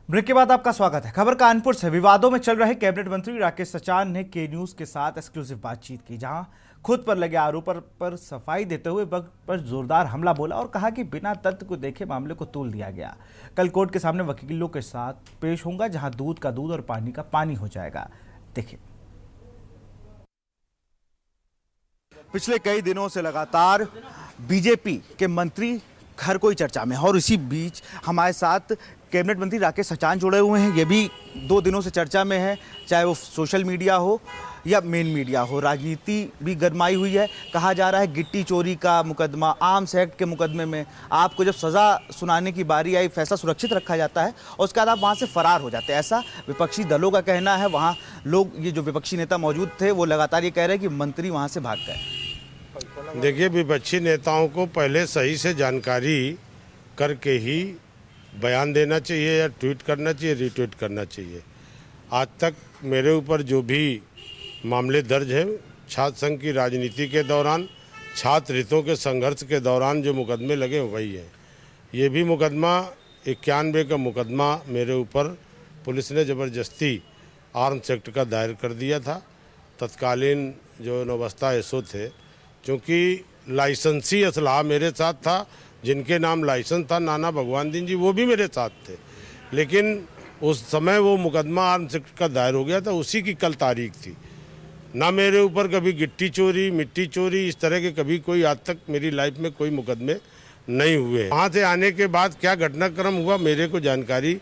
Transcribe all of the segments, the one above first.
Break के बाद आपका स्वागत है। खबर कानपुर से। विवादों में चल रहे कैबिनेट मंत्री राकेश सचान ने के न्यूज के साथ एक्सक्लूसिव बातचीत की, जहां खुद पर लगे आरोपों पर सफाई देते हुए वक्त पर जोरदार हमला बोला और कहा कि बिना तथ्य को देखे मामले को तोल दिया गया। कल कोर्ट के सामने वकीलों के साथ पेश होऊंगा, जहां दूध का दूध और पानी का पानी हो जाएगा। देखिए, पिछले कई दिनों से लगातार बीजेपी के मंत्री हर कोई चर्चा में है और इसी बीच हमारे साथ कैबिनेट मंत्री राकेश सचान जुड़े हुए हैं। ये भी 2 दिनों से चर्चा में है, चाहे वो सोशल मीडिया हो या मेन मीडिया हो। राजनीति भी गरमाई हुई है। कहा जा रहा है गिट्टी चोरी का मुकदमा, आर्म्स एक्ट के मुकदमे में आपको जब सज़ा सुनाने की बारी आई, फैसला सुरक्षित रखा जाता है और उसके बाद आप वहाँ से फरार हो जाते हैं, ऐसा विपक्षी दलों का कहना है। वहाँ लोग, ये जो विपक्षी नेता मौजूद थे, वो लगातार ये कह रहे हैं कि मंत्री वहाँ से भाग गए। देखिए, विपक्षी नेताओं को पहले सही से जानकारी करके ही बयान देना चाहिए या ट्वीट करना चाहिए, रीट्वीट करना चाहिए। आज तक मेरे ऊपर जो भी मामले दर्ज हैं, छात्र संघ की राजनीति के दौरान, छात्र हितों के संघर्ष के दौरान जो मुकदमे लगे वही हैं। ये भी मुकदमा 91 का मुकदमा मेरे ऊपर पुलिस ने ज़बरदस्ती आर्म्स एक्ट का दायर कर दिया था। तत्कालीन जो नौबस्ता एसओ थे, क्योंकि लाइसेंसी असलहा मेरे साथ था, जिनके नाम लाइसेंस था नाना भगवान दीन जी, वो भी मेरे साथ थे। लेकिन उस समय वो मुकदमा आर्म्स एक्ट का दायर हो गया था, उसी की कल तारीख थी। ना मेरे ऊपर कभी गिट्टी चोरी, मिट्टी चोरी, इस तरह के कभी कोई आज तक मेरी लाइफ में कोई मुकदमे नहीं हुए। वहाँ से आने के बाद क्या घटनाक्रम हुआ मेरे को जानकारी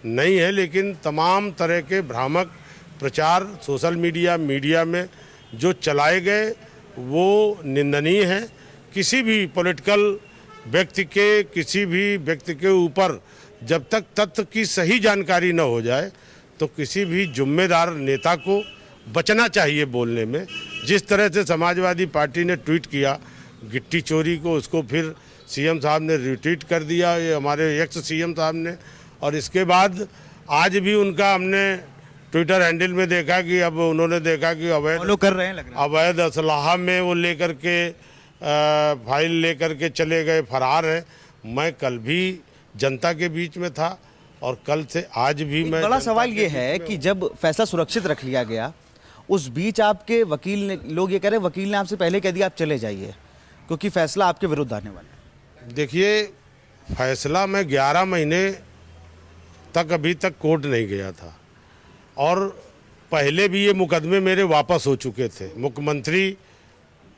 नहीं है, लेकिन तमाम तरह के भ्रामक प्रचार सोशल मीडिया में जो चलाए गए वो निंदनीय है। किसी भी पॉलिटिकल व्यक्ति के, किसी भी व्यक्ति के ऊपर जब तक तथ्य की सही जानकारी न हो जाए तो किसी भी जिम्मेदार नेता को बचना चाहिए बोलने में। जिस तरह से समाजवादी पार्टी ने ट्वीट किया गिट्टी चोरी को, उसको फिर सीएम साहब ने रिट्वीट कर दिया, ये हमारे एक्स सीएम साहब ने। और इसके बाद आज भी उनका हमने ट्विटर हैंडल में देखा कि अब उन्होंने देखा कि अवैध असलाहा में वो लेकर के फाइल लेकर के चले गए, फरार है। मैं कल भी जनता के बीच में था और कल से आज भी मैं। बड़ा सवाल ये है कि जब फैसला सुरक्षित रख लिया गया, उस बीच आपके वकील ने, लोग ये कह रहे हैं वकील ने आपसे पहले कह दिया आप चले जाइए क्योंकि फैसला आपके विरुद्ध आने वाला है। देखिए, फैसला मैं 11 महीने तक अभी तक कोर्ट नहीं गया था और पहले भी ये मुकदमे मेरे वापस हो चुके थे। मुख्यमंत्री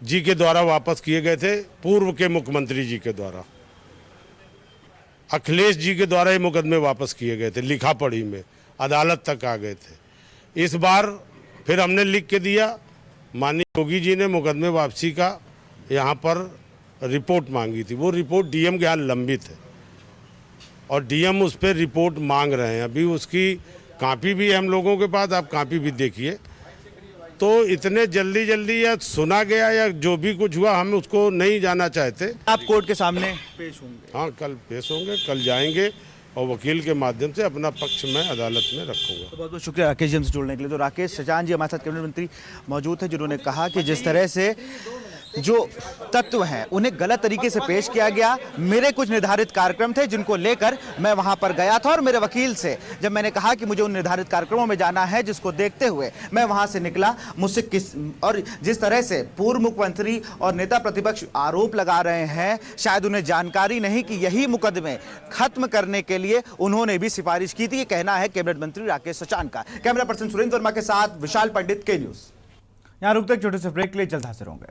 जी के द्वारा वापस किए गए थे, पूर्व के मुख्यमंत्री जी के द्वारा, अखिलेश जी के द्वारा ये मुकदमे वापस किए गए थे, लिखा पढ़ी में अदालत तक आ गए थे। इस बार फिर हमने लिख के दिया, माननीय योगी जी ने मुकदमे वापसी का यहाँ पर रिपोर्ट मांगी थी। वो रिपोर्ट डीएम के यहाँ लंबित है और डीएम उस पर रिपोर्ट मांग रहे हैं। अभी उसकी कापी भी है हम लोगों के पास, आप कापी भी देखिए। तो इतने जल्दी या सुना गया या जो भी कुछ हुआ हम उसको नहीं जाना चाहते। आप कोर्ट के सामने पेश होंगे? हाँ, कल पेश होंगे, कल जाएंगे और वकील के माध्यम से अपना पक्ष मैं अदालत में रखूंगा। तो बहुत बहुत शुक्रिया राकेश जी हमसे जुड़ने के लिए। तो राकेश सचान जी हमारे साथ कैबिनेट मंत्री मौजूद है, जिन्होंने कहा कि जिस तरह से जो तत्व हैं उन्हें गलत तरीके से पेश किया गया। मेरे कुछ निर्धारित कार्यक्रम थे जिनको लेकर मैं वहां पर गया था और मेरे वकील से जब मैंने कहा कि मुझे उन निर्धारित कार्यक्रमों में जाना है जिसको देखते हुए मैं वहां से निकला, मुझसे किस और जिस तरह से पूर्व मुख्यमंत्री और नेता प्रतिपक्ष आरोप लगा रहे हैं, शायद उन्हें जानकारी नहीं कि यही मुकदमे खत्म करने के लिए उन्होंने भी सिफारिश की थी। ये कहना है कैबिनेट मंत्री राकेश सचान का। कैमरा पर्सन सुरेंद्र वर्मा के साथ विशाल पंडित, के न्यूज। यहाँ रुकते छोटे से ब्रेक के लिए, जल्द हाजिर होंगे।